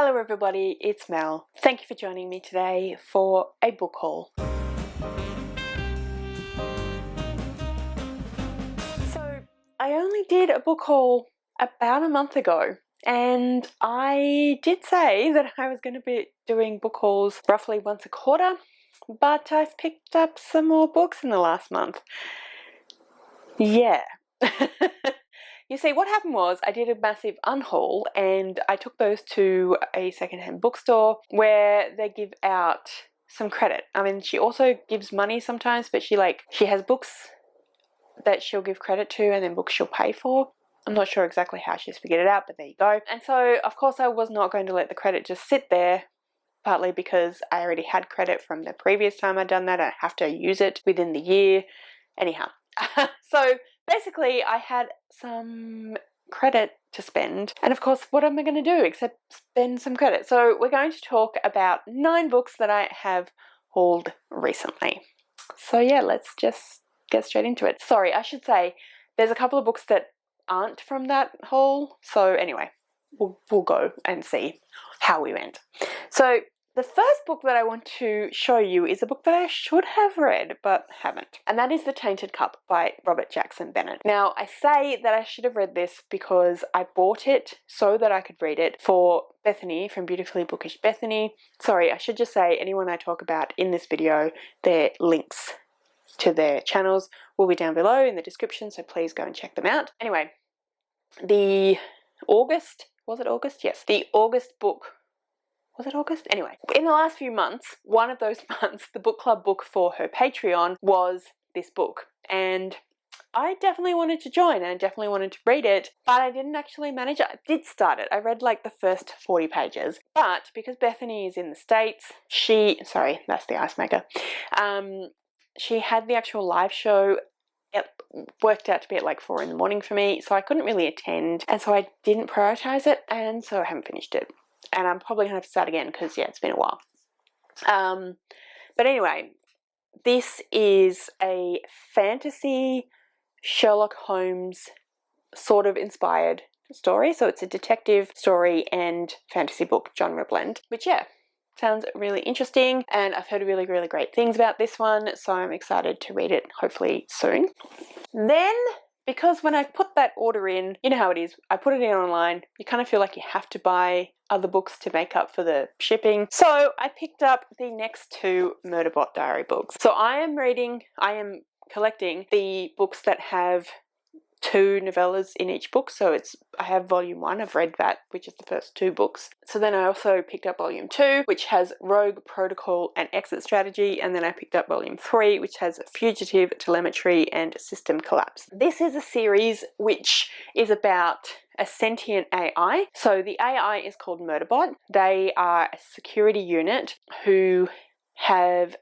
Hello everybody, it's Mel. Thank you for joining me today for a book haul. So I only did a book haul about a month ago, and I did say that I was going to be doing book hauls roughly once a quarter, but I've picked up some more books in the last month. Yeah. You see, what happened was I did a massive unhaul and I took those to a secondhand bookstore where they give out some credit. I mean, she also gives money sometimes, but she has books that she'll give credit to and then books she'll pay for. I'm not sure exactly how she's figured it out, but there you go. And so, of course, I was not going to let the credit just sit there, partly because I already had credit from the previous time I'd done that. I have to use it within the year. Anyhow, so basically I had some credit to spend, and of course what am I going to do except spend some credit? So we're going to talk about 9 books that I have hauled recently. So yeah, let's just get straight into it. Sorry, I should say there's a couple of books that aren't from that haul, so anyway, we'll go and see how we went. So the first book that I want to show you is a book that I should have read but haven't, and that is The Tainted Cup by Robert Jackson Bennett. Now, I say that I should have read this because I bought it so that I could read it for Bethany from Beautifully Bookish Bethany. Sorry, I should just say anyone I talk about in this video, their links to their channels will be down below in the description, so please go and check them out. Anyway, the August, was it August? Yes, the August book. Was it August? Anyway, in the last few months, one of those months, the book club book for her Patreon was this book. And I definitely wanted to join and I definitely wanted to read it, but I didn't actually manage it. I did start it. I read like the first 40 pages. But because Bethany is in the States, sorry, that's the ice maker. She had the actual live show. It worked out to be at like 4 in the morning for me, so I couldn't really attend. And so I didn't prioritize it, and so I haven't finished it. And I'm probably going to have to start again because, yeah, it's been a while. But anyway, this is a fantasy Sherlock Holmes sort of inspired story. So it's a detective story and fantasy book genre blend, which, yeah, sounds really interesting. And I've heard really, really great things about this one, so I'm excited to read it hopefully soon. Then, because when I put that order in, you know how it is, I put it in online, you kind of feel like you have to buy other books to make up for the shipping. So I picked up the next 2 Murderbot Diary books. So I am collecting the books that have 2 novellas in each book. So I have volume 1, I've read that, which is the first 2 books. So then I also picked up volume 2, which has Rogue, Protocol and Exit Strategy, and then I picked up volume 3, which has Fugitive, Telemetry and System Collapse. This is a series which is about a sentient AI. So the AI is called Murderbot. They are a security unit who has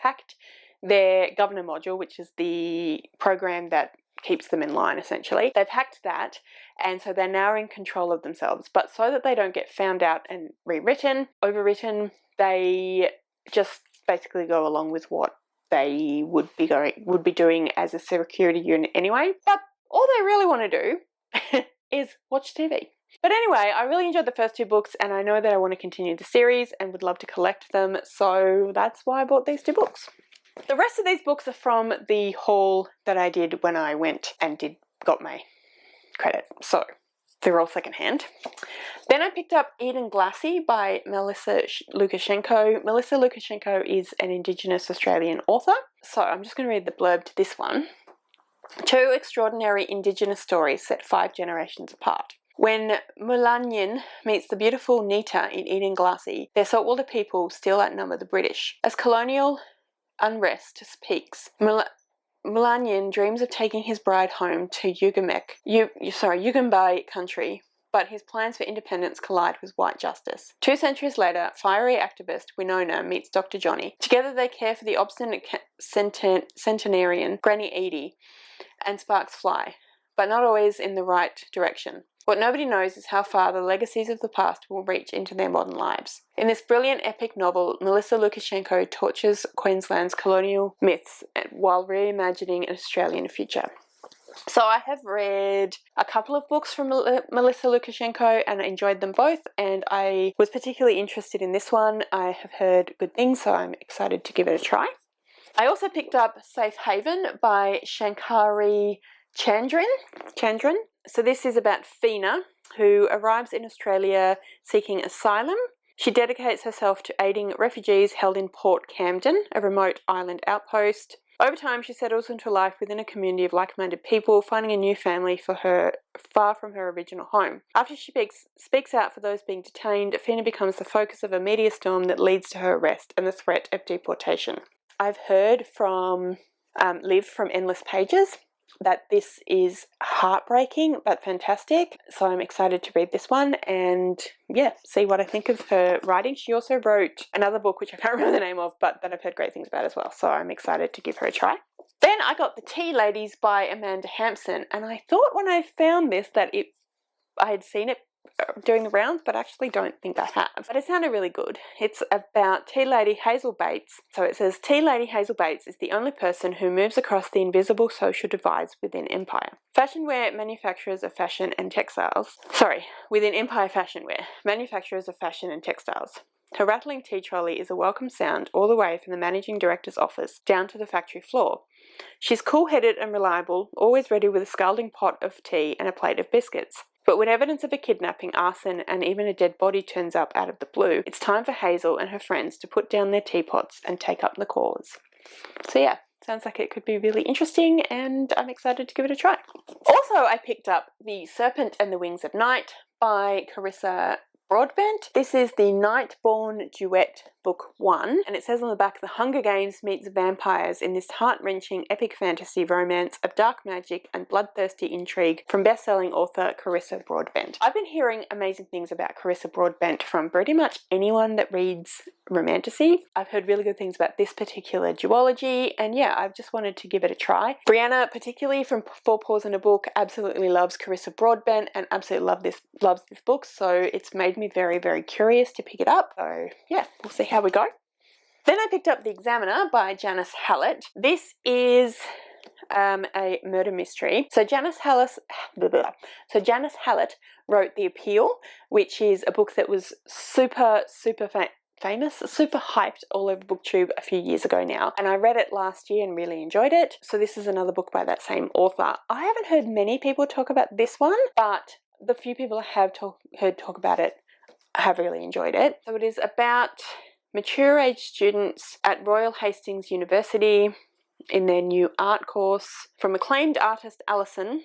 hacked their governor module, which is the program that keeps them in line, essentially. They've hacked that, and so they're now in control of themselves. But so that they don't get found out and overwritten, they just basically go along with what they would be doing as a security unit anyway. But all they really want to do is watch TV. But anyway, I really enjoyed the first 2 books, and I know that I want to continue the series and would love to collect them, so that's why I bought these 2 books. The rest of these books are from the haul that I did when I went and got my credit, so they're all secondhand. Then I picked up Eden Glassy by Melissa Lukashenko. Melissa Lukashenko is an Indigenous Australian author, so I'm just going to read the blurb to this one. 2 extraordinary Indigenous stories set 5 generations apart. When Mulanyin meets the beautiful Nita in Eden Glassy, their saltwater people still outnumber the British. As colonial unrest peaks, Mulanyin dreams of taking his bride home to Yugambeh country, but his plans for independence collide with white justice. 2 centuries later, fiery activist Winona meets Dr. Johnny. Together they care for the obstinate centenarian Granny Edie, and sparks fly, but not always in the right direction. What nobody knows is how far the legacies of the past will reach into their modern lives. In this brilliant epic novel, Melissa Lukashenko tortures Queensland's colonial myths while reimagining an Australian future. So I have read a couple of books from Melissa Lukashenko and I enjoyed them both, and I was particularly interested in this one. I have heard good things, so I'm excited to give it a try. I also picked up Safe Haven by Shankari Chandran. So this is about Fina, who arrives in Australia seeking asylum. She dedicates herself to aiding refugees held in Port Camden, a remote island outpost. Over time, she settles into life within a community of like-minded people, finding a new family for her far from her original home. After she speaks out for those being detained, Fina becomes the focus of a media storm that leads to her arrest and the threat of deportation. I've heard from Liv from Endless Pages that this is heartbreaking but fantastic, so I'm excited to read this one and see what I think of her writing. She also wrote another book which I can't remember the name of, but that I've heard great things about as well, so I'm excited to give her a try. Then I got The Tea Ladies by Amanda Hampson, and I thought when I found this that I had seen it doing the rounds, but I actually don't think I have. But it sounded really good. It's about Tea Lady Hazel Bates. So it says, Tea Lady Hazel Bates is the only person who moves across the invisible social divides within Empire. Fashionware manufacturers of fashion and textiles. Within Empire Fashionware, manufacturers of fashion and textiles. Her rattling tea trolley is a welcome sound all the way from the managing director's office down to the factory floor. She's cool-headed and reliable, always ready with a scalding pot of tea and a plate of biscuits. But when evidence of a kidnapping, arson, and even a dead body turns up out of the blue, it's time for Hazel and her friends to put down their teapots and take up the cause. So yeah, sounds like it could be really interesting, and I'm excited to give it a try. Also, I picked up The Serpent and the Wings of Night by Carissa Broadbent. This is the Nightborn Duet Book 1, and it says on the back, The Hunger Games meets vampires in this heart-wrenching epic fantasy romance of dark magic and bloodthirsty intrigue from best-selling author Carissa Broadbent. I've been hearing amazing things about Carissa Broadbent from pretty much anyone that reads romantasy. I've heard really good things about this particular duology, and yeah, I've just wanted to give it a try. Brianna, particularly from Four Paws in a Book, absolutely loves Carissa Broadbent and absolutely loves this book, so it's made me very, very curious to pick it up. So yeah, we'll see how we go. Then I picked up The Examiner by Janice Hallett. This is a murder mystery. So Janice Hallett wrote The Appeal, which is a book that was super famous, super hyped all over booktube a few years ago now, and I read it last year and really enjoyed it. So this is another book by that same author. I haven't heard many people talk about this one, but the few people I have heard talk about it have really enjoyed it. So it is about mature age students at Royal Hastings University in their new art course, from acclaimed artist Alison,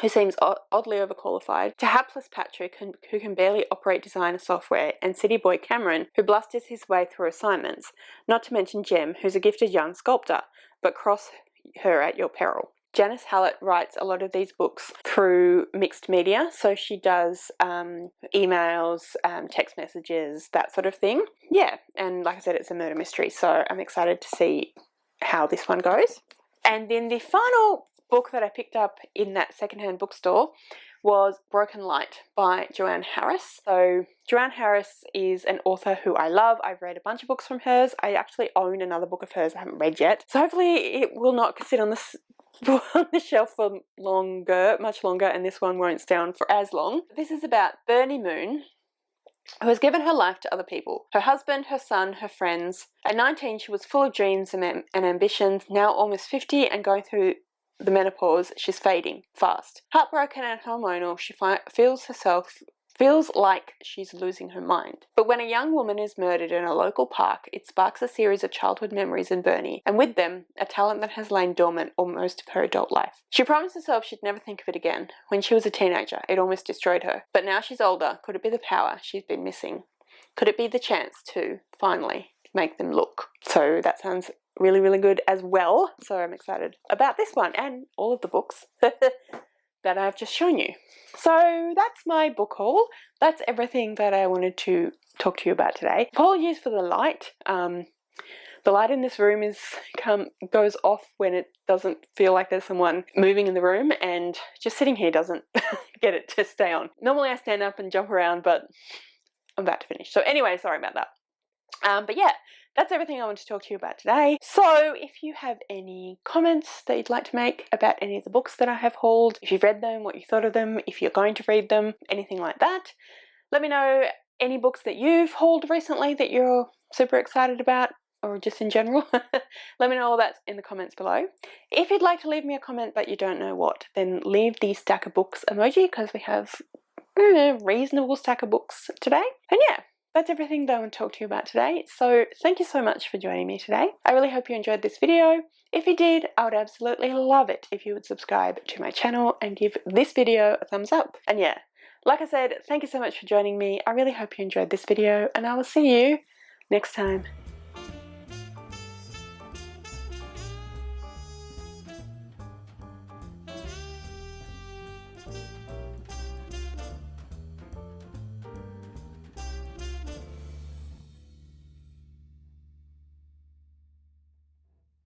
who seems oddly overqualified, to hapless Patrick, who can barely operate designer software, and city boy Cameron, who blusters his way through assignments, not to mention Jem, who's a gifted young sculptor, but cross her at your peril. Janice Hallett writes a lot of these books through mixed media, so she does emails, text messages, that sort of thing. Yeah, and like I said, it's a murder mystery, so I'm excited to see how this one goes. And then the final book that I picked up in that secondhand bookstore was Broken Light by Joanne Harris. So Joanne Harris is an author who I love. I've read a bunch of books from hers. I actually own another book of hers I haven't read yet. So hopefully it will not sit on the shelf for much longer, and this one won't stay on for as long. This is about Bernie Moon, who has given her life to other people. Her husband, her son, her friends. At 19, she was full of dreams and ambitions. Now almost 50 and going through the menopause, she's fading fast. Heartbroken and hormonal, she feels like she's losing her mind. But when a young woman is murdered in a local park, it sparks a series of childhood memories in Bernie, and with them, a talent that has lain dormant all most of her adult life. She promised herself she'd never think of it again. When she was a teenager, it almost destroyed her. But now she's older. Could it be the power she's been missing? Could it be the chance to finally make them look? So that sounds really, really good as well. So I'm excited about this one and all of the books that I've just shown you. So that's my book haul. That's everything that I wanted to talk to you about today. Apologies for the light. The light in this room goes off when it doesn't feel like there's someone moving in the room, and just sitting here doesn't get it to stay on. Normally I stand up and jump around, but I'm about to finish. So anyway, sorry about that. But yeah, that's everything I want to talk to you about today. So if you have any comments that you'd like to make about any of the books that I have hauled, if you've read them, what you thought of them, if you're going to read them, anything like that, let me know. Any books that you've hauled recently that you're super excited about, or just in general. Let me know all that in the comments below. If you'd like to leave me a comment but you don't know what, then leave the stack of books emoji, because we have a reasonable stack of books today. And yeah, that's everything that I want to talk to you about today. So thank you so much for joining me today. I really hope you enjoyed this video. If you did, I would absolutely love it if you would subscribe to my channel and give this video a thumbs up. And yeah, like I said, thank you so much for joining me. I really hope you enjoyed this video, and I will see you next time.